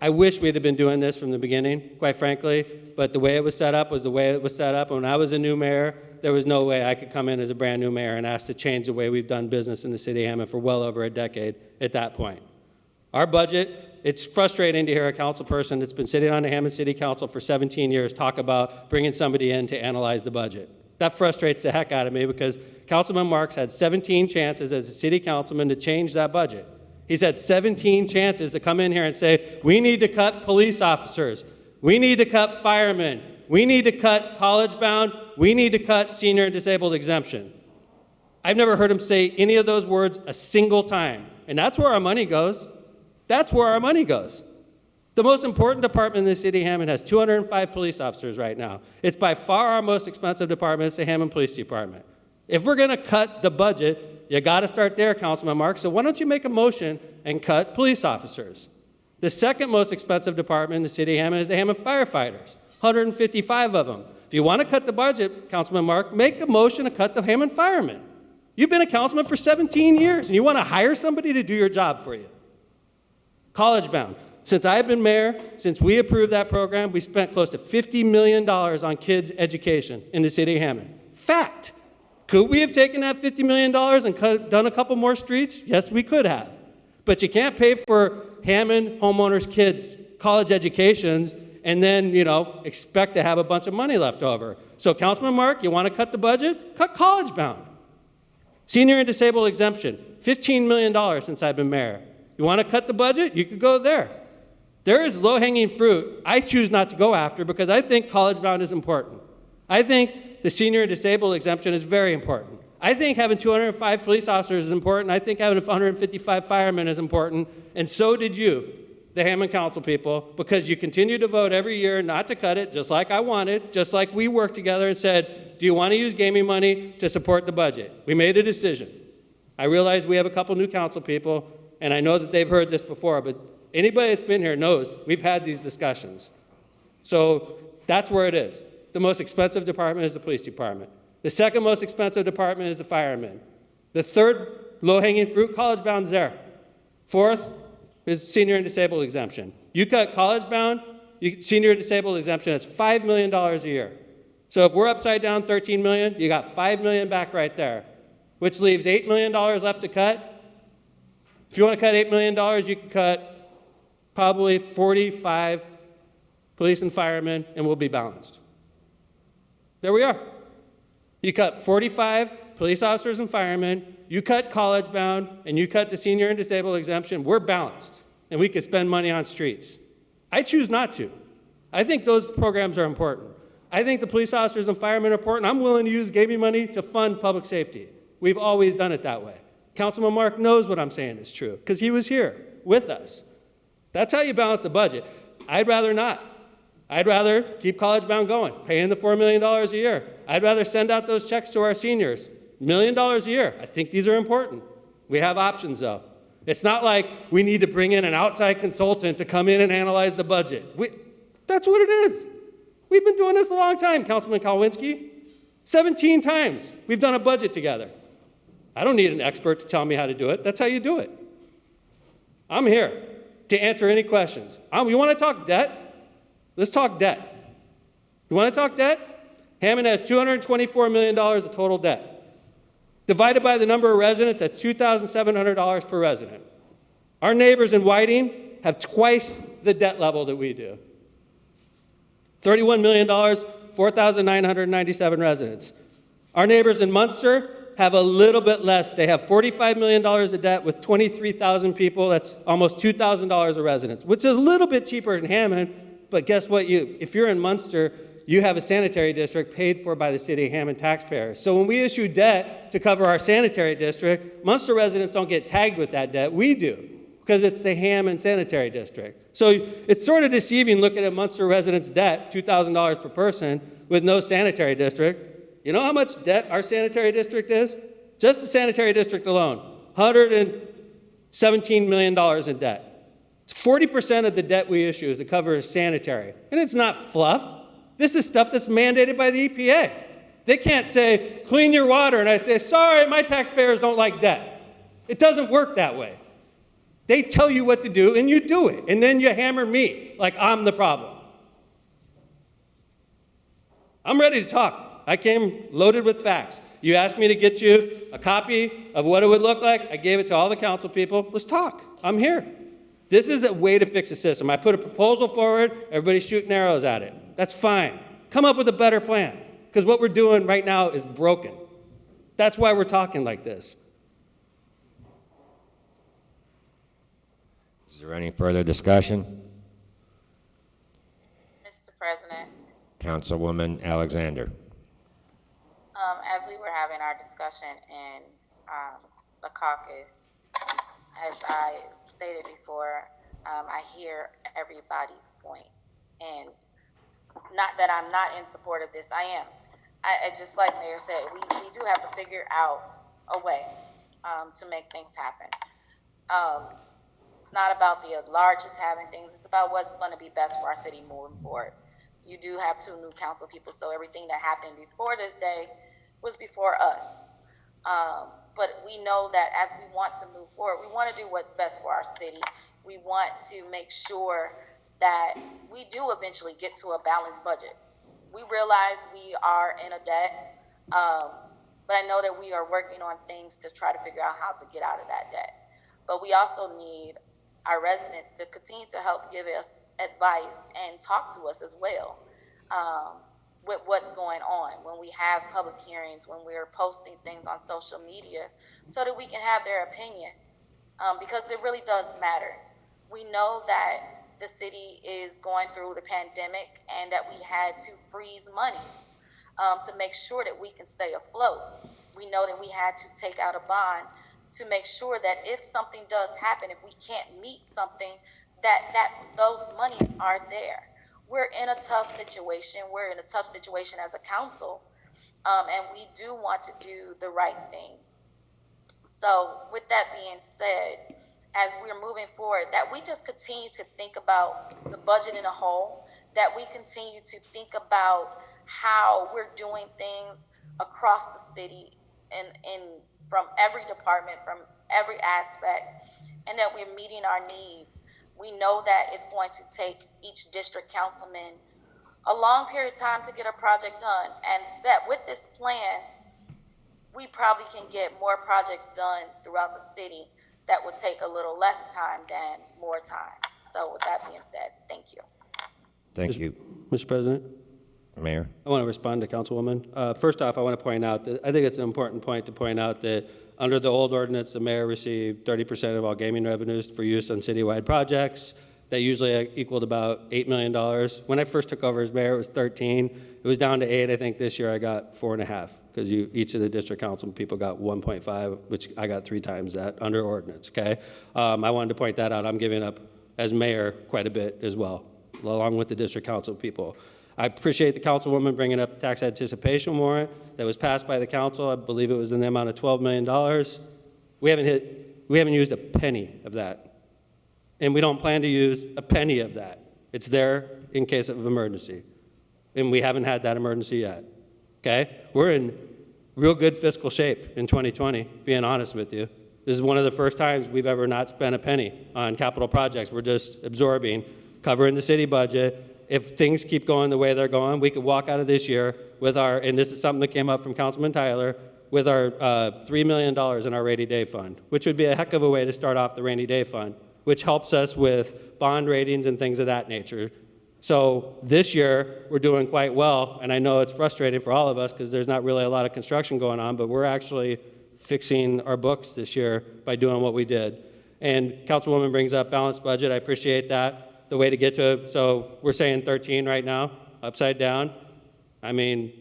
I wish we'd have been doing this from the beginning, quite frankly, but the way it was set up was the way it was set up. When I was a new mayor, there was no way I could come in as a brand new mayor and ask to change the way we've done business in the city of Hammond for well over a decade at that point. Our budget, it's frustrating to hear a council person that's been sitting on the Hammond City Council for 17 years talk about bringing somebody in to analyze the budget. That frustrates the heck out of me because Councilman Marks had 17 chances as a city councilman to change that budget. He's had 17 chances to come in here and say, we need to cut police officers. We need to cut firemen. We need to cut college-bound. We need to cut senior and disabled exemption. I've never heard him say any of those words a single time. And that's where our money goes. That's where our money goes. The most important department in the city of Hammond has 205 police officers right now. It's by far our most expensive department. It's the Hammond Police Department. If we're going to cut the budget, you got to start there, Councilman Marks. So why don't you make a motion and cut police officers? The second most expensive department in the city of Hammond is the Hammond firefighters, 155 of them. If you want to cut the budget, Councilman Mark, make a motion to cut the Hammond firemen. You've been a councilman for 17 years, and you want to hire somebody to do your job for you. College-bound. Since I've been mayor, since we approved that program, we spent close to $50 million on kids' education in the city of Hammond. Fact. Could we have taken that $50 million and done a couple more streets? Yes, we could have. But you can't pay for Hammond homeowners' kids' college educations and then, expect to have a bunch of money left over. So, Councilman Mark, you want to cut the budget? Cut college-bound. Senior and disabled exemption, $15 million since I've been mayor. You want to cut the budget? You could go there. There is low-hanging fruit I choose not to go after because I think college-bound is important. I think the senior and disabled exemption is very important. I think having 205 police officers is important. I think having 155 firemen is important. And so did you, the Hammond Council people, because you continue to vote every year not to cut it, just like I wanted, just like we worked together and said, do you want to use gaming money to support the budget? We made a decision. I realize we have a couple new council people, and I know that they've heard this before, but anybody that's been here knows we've had these discussions. So that's where it is. The most expensive department is the police department. The second most expensive department is the firemen. The third low-hanging fruit, college-bound, is there. Fourth is senior and disabled exemption. You cut college-bound, senior and disabled exemption, that's $5 million a year. So if we're upside down $13 million, you got $5 million back right there, which leaves $8 million left to cut. If you want to cut $8 million, you can cut probably 45 police and firemen, and we'll be balanced. There we are. You cut 45 police officers and firemen, you cut college-bound, and you cut the senior and disabled exemption. We're balanced, and we could spend money on streets. I choose not to. I think those programs are important. I think the police officers and firemen are important. I'm willing to use gaming money to fund public safety. We've always done it that way. Councilman Mark knows what I'm saying is true, because he was here with us. That's how you balance the budget. I'd rather not. I'd rather keep college-bound going, paying the $4 million a year. I'd rather send out those checks to our seniors, $1 million a year. I think these are important. We have options, though. It's not like we need to bring in an outside consultant to come in and analyze the budget. That's what it is. We've been doing this a long time, Councilman Kowalski. 17 times we've done a budget together. I don't need an expert to tell me how to do it. That's how you do it. I'm here to answer any questions. You want to talk debt? Let's talk debt. You want to talk debt? Hammond has $224 million of total debt. Divided by the number of residents, that's $2,700 per resident. Our neighbors in Whiting have twice the debt level that we do. $31 million, 4,997 residents. Our neighbors in Munster have a little bit less. They have $45 million of debt with 23,000 people. That's almost $2,000 a residence, which is a little bit cheaper than Hammond. But guess what? If you're in Munster, you have a sanitary district paid for by the city of Hammond taxpayers. So when we issue debt to cover our sanitary district, Munster residents don't get tagged with that debt. We do, because it's the Hammond sanitary district. So it's sort of deceiving looking at Munster residents' debt, $2,000 per person, with no sanitary district. You know how much debt our sanitary district is? Just the sanitary district alone, $117 million in debt. It's 40% of the debt we issue is to cover sanitary. And it's not fluff. This is stuff that's mandated by the EPA. They can't say, clean your water, and I say, sorry, my taxpayers don't like debt. It doesn't work that way. They tell you what to do, and you do it, and then you hammer me like I'm the problem. I'm ready to talk. I came loaded with facts. You asked me to get you a copy of what it would look like. I gave it to all the council people. Let's talk. I'm here. This is a way to fix the system. I put a proposal forward. Everybody's shooting arrows at it. That's fine. Come up with a better plan, because what we're doing right now is broken. That's why we're talking like this. Is there any further discussion? Mr. President, Councilwoman Alexander. as we were having our discussion in the caucus, as I stated before, I hear everybody's point. And not that I'm not in support of this, I am. I just like Mayor said, we do have to figure out a way to make things happen. It's not about the largest having things, it's about what's going to be best for our city moving forward. You do have 2 new council people, so everything that happened before this day was before us. But we know that as we want to move forward, we want to do what's best for our city. We want to make sure that we do eventually get to a balanced budget. We realize we are in a debt, but I know that we are working on things to try to figure out how to get out of that debt. But we also need our residents to continue to help give us advice and talk to us as well with what's going on when we have public hearings, when we're posting things on social media, so that we can have their opinion, because it really does matter. We know that the city is going through the pandemic and that we had to freeze monies to make sure that we can stay afloat. We know that we had to take out a bond to make sure that if something does happen, if we can't meet something, that those monies are there. We're in a tough situation. We're in a tough situation as a council, and we do want to do the right thing. So with that being said, as we're moving forward, that we just continue to think about the budget in a whole, that we continue to think about how we're doing things across the city and from every department, from every aspect, and that we're meeting our needs. We know that it's going to take each district councilman a long period of time to get a project done, and that with this plan, we probably can get more projects done throughout the city that would take a little less time than more time. So with that being said, thank you. Thank you. Mr. President? Mayor? I want to respond to Councilwoman. First off, I want to point out that I think it's an important point to point out that under the old ordinance, the mayor received 30% of all gaming revenues for use on citywide projects. That usually equaled about $8 million. When I first took over as mayor, it was 13. It was down to 8. I think this year I got 4.5, because each of the district council people got 1.5, which I got 3 times that under ordinance, okay? I wanted to point that out. I'm giving up, as mayor, quite a bit as well, along with the district council people. I appreciate the councilwoman bringing up the tax anticipation warrant that was passed by the council. I believe it was in the amount of $12 million. We haven't used a penny of that. And we don't plan to use a penny of that. It's there in case of emergency. And we haven't had that emergency yet, okay? We're in real good fiscal shape in 2020, being honest with you. This is one of the first times we've ever not spent a penny on capital projects. We're just absorbing, covering the city budget. If things keep going the way they're going, we could walk out of this year with our, and this is something that came up from Councilman Tyler, with our $3 million in our rainy day fund, which would be a heck of a way to start off the rainy day fund, which helps us with bond ratings and things of that nature. So this year, we're doing quite well, and I know it's frustrating for all of us because there's not really a lot of construction going on, but we're actually fixing our books this year by doing what we did. And Councilwoman brings up balanced budget. I appreciate that. The way to get to, so we're saying 13 right now, upside down. I mean,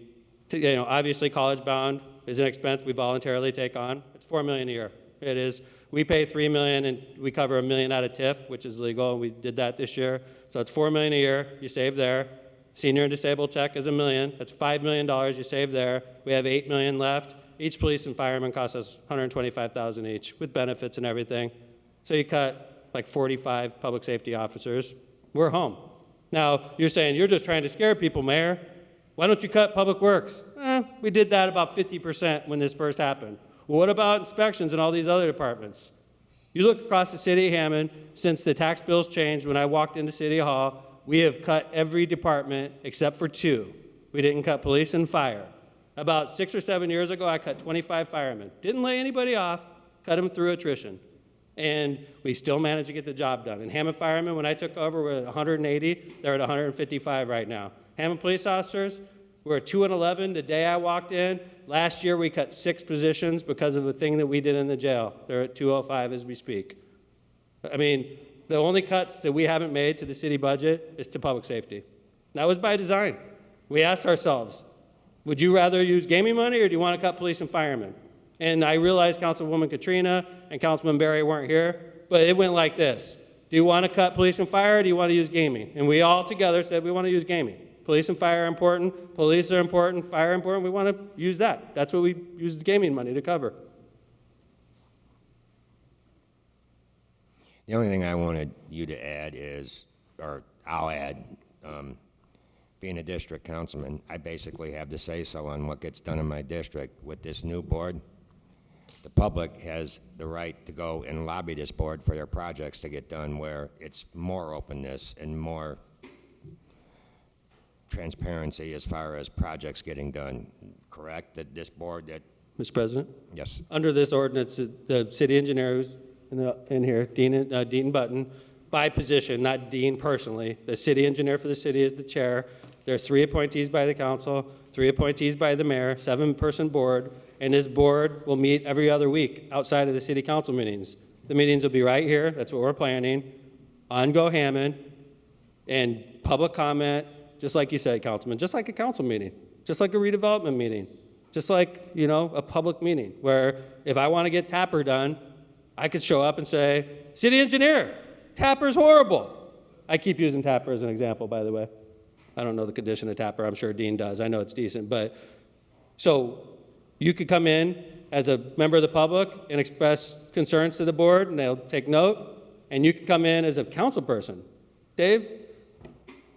obviously college bound is an expense we voluntarily take on. It's $4 million a year. It is. We pay $3 million and we cover $1 million out of TIF, which is legal. We did that this year. So it's $4 million a year. You save there. Senior and disabled check is $1 million. That's $5 million you save there. We have $8 million left. Each police and fireman costs us $125,000 each with benefits and everything. So you cut like 45 public safety officers. We're home. Now, you're saying you're just trying to scare people, Mayor. Why don't you cut public works? We did that about 50% when this first happened. Well, what about inspections and all these other departments? You look across the city of Hammond, since the tax bills changed when I walked into City Hall, we have cut every department except for 2. We didn't cut police and fire. About 6 or 7 years ago, I cut 25 firemen. Didn't lay anybody off, cut them through attrition. And we still managed to get the job done. And Hammond firemen, when I took over, were at 180. They're at 155 right now. Hammond police officers, we're at 2 and 11 the day I walked in. Last year, we cut 6 positions because of the thing that we did in the jail. They're at 205 as we speak. I mean, the only cuts that we haven't made to the city budget is to public safety. That was by design. We asked ourselves, would you rather use gaming money or do you want to cut police and firemen? And I realized Councilwoman Katrina and Councilman Barry weren't here, but it went like this. Do you want to cut police and fire or do you want to use gaming? And we all together said we want to use gaming. Police and fire are important, police are important, fire are important, we want to use that. That's what we use the gaming money to cover. The only thing I wanted you to add is, or I'll add, being a district councilman, I basically have the say-so on what gets done in my district. With this new board, the public has the right to go and lobby this board for their projects to get done, where it's more openness and more transparency as far as projects getting done. Correct? That this board that... Mr. President? Yes. Under this ordinance, the city engineer who's in here, Dean Button, by position, not Dean personally, the city engineer for the city is the chair. There's 3 appointees by the council, 3 appointees by the mayor, 7-person board, and this board will meet every other week outside of the city council meetings. The meetings will be right here, that's what we're planning, on Go Hammond, and public comment, just like you said, Councilman, just like a council meeting, just like a redevelopment meeting, just like, a public meeting, where if I want to get Tapper done, I could show up and say, city engineer, Tapper's horrible. I keep using Tapper as an example, by the way. I don't know the condition of Tapper. I'm sure Dean does. I know it's decent. But so you could come in as a member of the public and express concerns to the board, and they'll take note. And you could come in as a council person. Dave,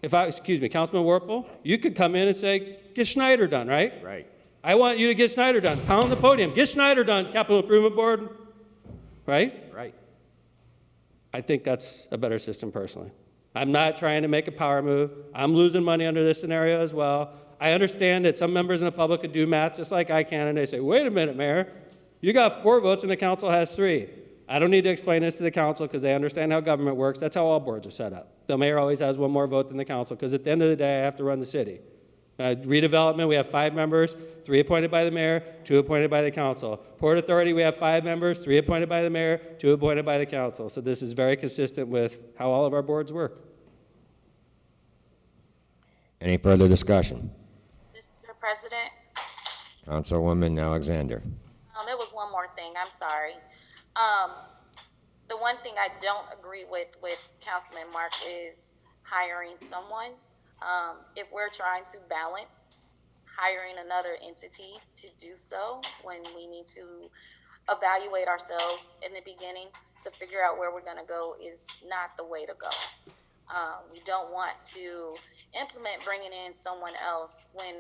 Councilman Warple, you could come in and say, get Schneider done, right? Right. I want you to get Schneider done. Pound the podium. Get Schneider done, Capital Improvement Board. Right? Right. I think that's a better system personally. I'm not trying to make a power move. I'm losing money under this scenario as well. I understand that some members in the public could do math just like I can, and they say, wait a minute, Mayor, you got 4 votes and the council has 3. I don't need to explain this to the council because they understand how government works. That's how all boards are set up. The mayor always has 1 more vote than the council because at the end of the day, I have to run the city. Redevelopment, we have 5 members, 3 appointed by the mayor, 2 appointed by the council. Port Authority, we have 5 members, 3 appointed by the mayor, 2 appointed by the council. So this is very consistent with how all of our boards work. Any further discussion? Mr. President, Councilwoman Alexander. there was one more thing, I'm sorry. The one thing I don't agree with Councilman Mark is hiring someone. If we're trying to balance hiring another entity to do so when we need to evaluate ourselves in the beginning to figure out where we're gonna go is not the way to go. We don't want to implement bringing in someone else when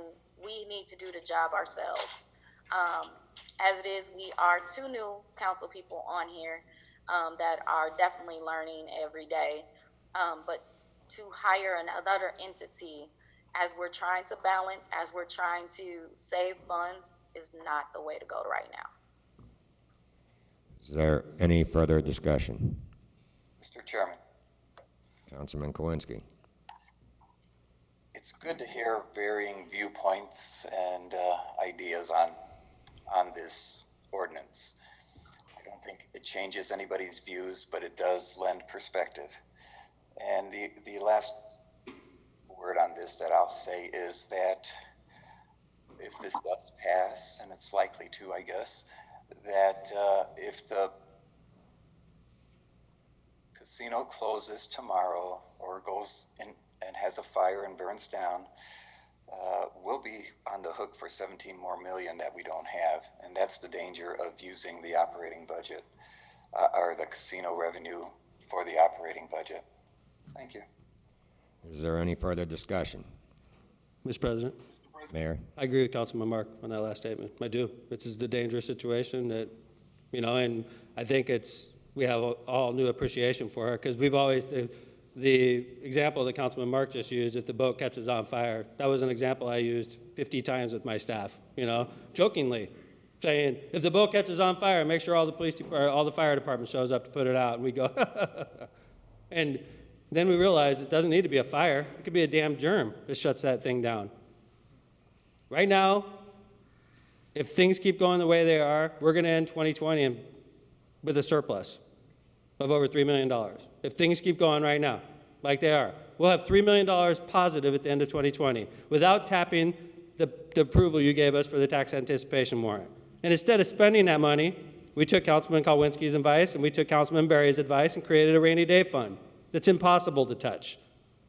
we need to do the job ourselves. As it is, we are 2 new council people on here that are definitely learning every day. But to hire another entity as we're trying to balance, as we're trying to save funds, is not the way to go right now. Is there any further discussion? Mr. Chairman, Councilman Kowinski. it's good to hear varying viewpoints and ideas on this ordinance. I don't think it changes anybody's views, but it does lend perspective. And the last word on this that I'll say is that if this does pass, and it's likely to, I guess, that if the casino closes tomorrow or goes in and has a fire and burns down, we'll be on the hook for 17 more million that we don't have. And that's the danger of using the operating budget or the casino revenue for the operating budget. Thank you. Is there any further discussion? Mr. President, Mayor? I agree with Councilman Mark on that last statement. I do. This is the dangerous situation that, and I think we have all new appreciation for it, because we've always, the example that Councilman Mark just used, if the boat catches on fire, that was an example I used 50 times with my staff, jokingly, saying, if the boat catches on fire, make sure all the fire department shows up to put it out. And we go, and then we realize it doesn't need to be a fire. It could be a damn germ that shuts that thing down. Right now, if things keep going the way they are, we're going to end 2020 with a surplus of over $3 million. If things keep going right now, like they are, we'll have $3 million positive at the end of 2020 without tapping the approval you gave us for the tax anticipation warrant. And instead of spending that money, we took Councilman Kowinski's advice and we took Councilman Berry's advice and created a rainy day fund that's impossible to touch.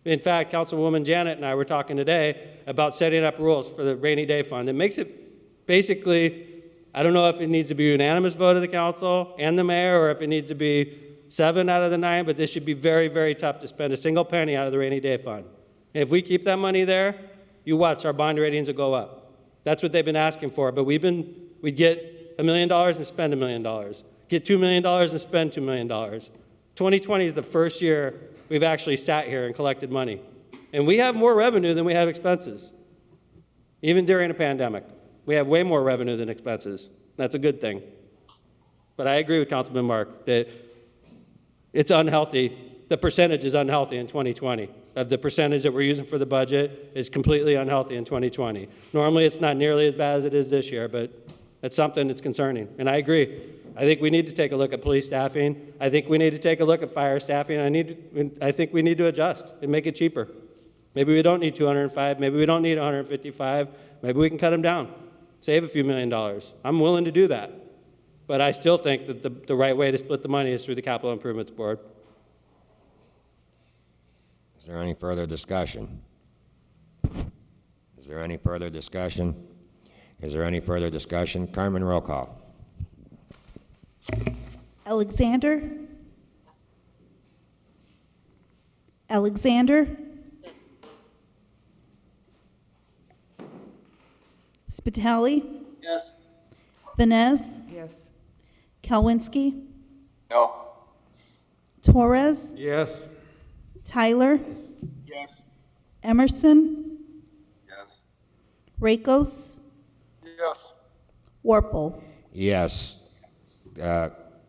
In fact, Councilwoman Janet and I were talking today about setting up rules for the rainy day fund. It makes it basically, I don't know if it needs to be a unanimous vote of the council and the mayor, or if it needs to be 7 out of the 9, but this should be very, very tough to spend a single penny out of the rainy day fund. And if we keep that money there, you watch, our bond ratings will go up. That's what they've been asking for, but we'd get $1 million and spend $1 million. Get $2 million and spend $2 million. 2020 is the first year we've actually sat here and collected money. And we have more revenue than we have expenses. Even during a pandemic, we have way more revenue than expenses. That's a good thing. But I agree with Councilman Mark that it's unhealthy. The percentage is unhealthy in 2020. Of the percentage that we're using for the budget is completely unhealthy in 2020. Normally, it's not nearly as bad as it is this year, but it's something that's concerning. And I agree. I think we need to take a look at police staffing. I think we need to take a look at fire staffing. I think we need to adjust and make it cheaper. Maybe we don't need 205. Maybe we don't need 155. Maybe we can cut them down, save a few $1 million. I'm willing to do that. But I still think that the right way to split the money is through the Capital Improvements Board. Is there any further discussion? Is there any further discussion? Is there any further discussion? Carmen, roll call. Alexander? Alexander? Spitali? Yes. Vines? Yes. Kowinski? No. Torres? Yes. Tyler? Yes. Emerson? Yes. Rakos? Yes. Warple? Yes.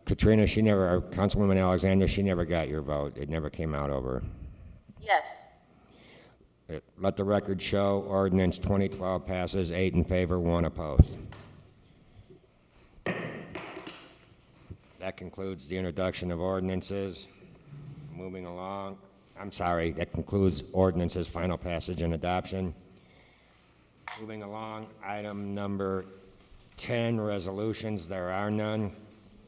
Katrina, Councilwoman Alexander, she never got your vote. It never came out over. Yes. Let the record show ordinance 2012 passes, 8 in favor, 1 opposed. That concludes the introduction of ordinances. Moving along, that concludes ordinances, final passage and adoption. Moving along, item number 10, resolutions, there are none.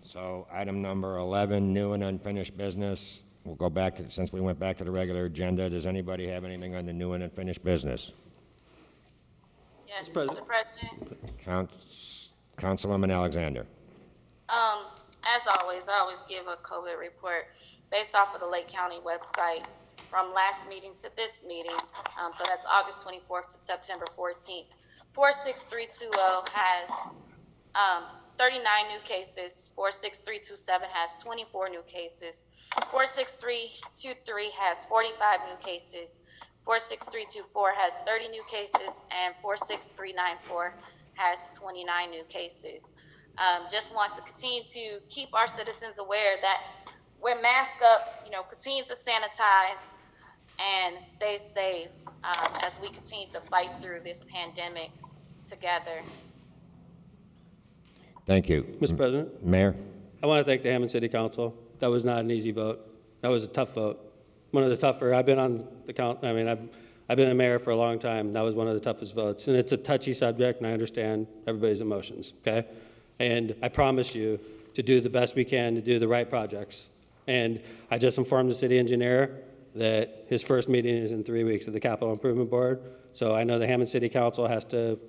So item number 11, new and unfinished business. We'll go back to, since we went back to the regular agenda, does anybody have anything on the new and unfinished business? Yes, Mr. Mr. President. Councilwoman Alexander. As always, I always give a COVID report based off of the Lake County website from last meeting to this meeting. So that's August 24th to September 14th. 46320 has 39 new cases. 46327 has 24 new cases. 46323 has 45 new cases. 46324 has 30 new cases, and 46394 has 29 new cases. Just want to continue to keep our citizens aware that wear mask up, continue to sanitize, and stay safe as we continue to fight through this pandemic together. Thank you. Mr. President, Mayor? I want to thank the Hammond City Council. That was not an easy vote. That was a tough vote. One of the tougher, I've been on the I've been a mayor for a long time. That was one of the toughest votes. And it's a touchy subject, and I understand everybody's emotions, okay? And I promise you to do the best we can to do the right projects. And I just informed the city engineer that his first meeting is in 3 weeks at the Capital Improvement Board. So I know the Hammond City Council has to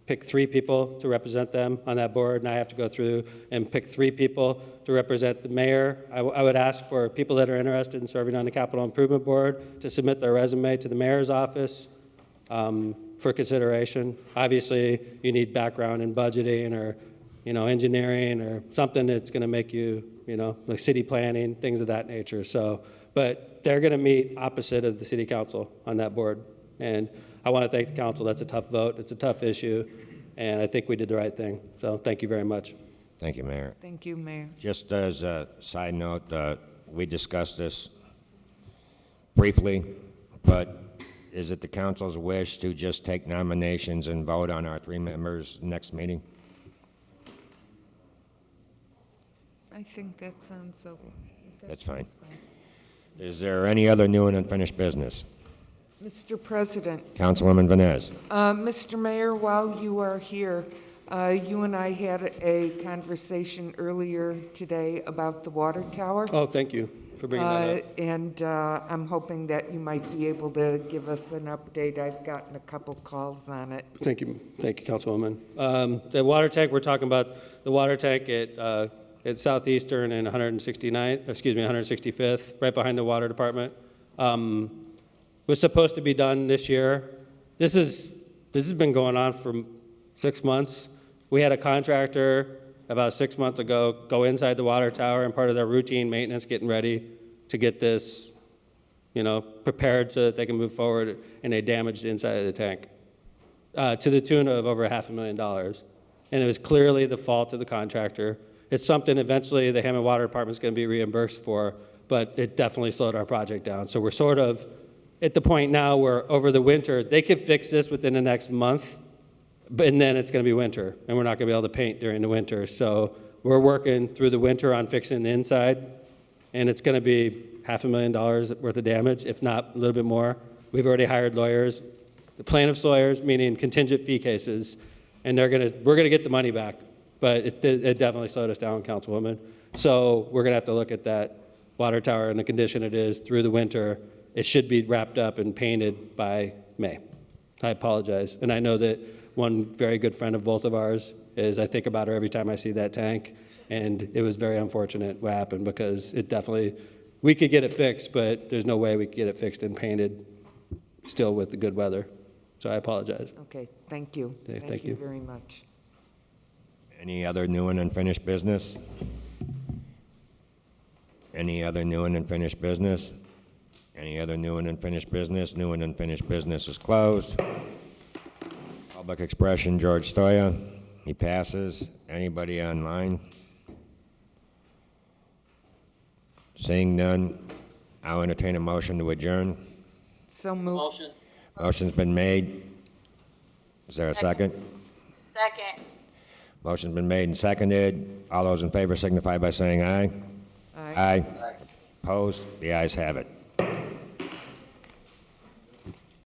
pick 3 people to represent them on that board, and I have to go through and pick 3 people to represent the mayor. I would ask for people that are interested in serving on the Capital Improvement Board to submit their resume to the mayor's office for consideration. Obviously, you need background in budgeting or, engineering or something that's going to make you, like city planning, things of that nature. So, but they're going to meet opposite of the city council on that board. And I want to thank the council. That's a tough vote. It's a tough issue, and I think we did the right thing. So thank you very much. Thank you, Mayor. Thank you, Mayor. Just as a side note, we discussed this briefly, but is it the council's wish to just take nominations and vote on our 3 members next meeting? I think that sounds okay. That's fine. Is there any other new and unfinished business? Mr. President, Councilwoman Venez. Mr. Mayor, while you are here, you and I had a conversation earlier today about the water tower. Oh, thank you for bringing that up. And I'm hoping that you might be able to give us an update. I've gotten a couple calls on it. Thank you, Councilwoman. The water tank, we're talking about the water tank at Southeastern and 165th, right behind the water department. Was supposed to be done this year. This has been going on for 6 months. We had a contractor about 6 months ago go inside the water tower and part of their routine maintenance, getting ready to get this, prepared so that they can move forward, and they damaged the inside of the tank to the tune of over $500,000. And it was clearly the fault of the contractor. It's something eventually the Hammond Water Department is going to be reimbursed for, but it definitely slowed our project down. So we're sort of at the point now where over the winter, they could fix this within the next month, and then it's going to be winter, and we're not going to be able to paint during the winter. So we're working through the winter on fixing the inside, and it's going to be $500,000 worth of damage, if not a little bit more. We've already hired lawyers, the plaintiff's lawyers, meaning contingent fee cases, and we're going to get the money back. But it definitely slowed us down, Councilwoman. So we're going to have to look at that water tower in the condition it is through the winter. It should be wrapped up and painted by May. I apologize. And I know that one very good friend of both of ours is, I think about her every time I see that tank. And it was very unfortunate what happened, because it definitely, we could get it fixed, but there's no way we could get it fixed and painted still with the good weather. So I apologize. Okay, thank you. Okay, Thank you very much. Any other new and unfinished business? Any other new and unfinished business? Any other new and unfinished business? New and unfinished business is closed. Public expression, George Stoya. He passes. Anybody online? Seeing none, I'll entertain a motion to adjourn. So moved. Motion. Motion's been made. Is there a second? Second. Motion's been made and seconded. All those in favor signify by saying aye. Aye. Aye. Opposed? The ayes have it.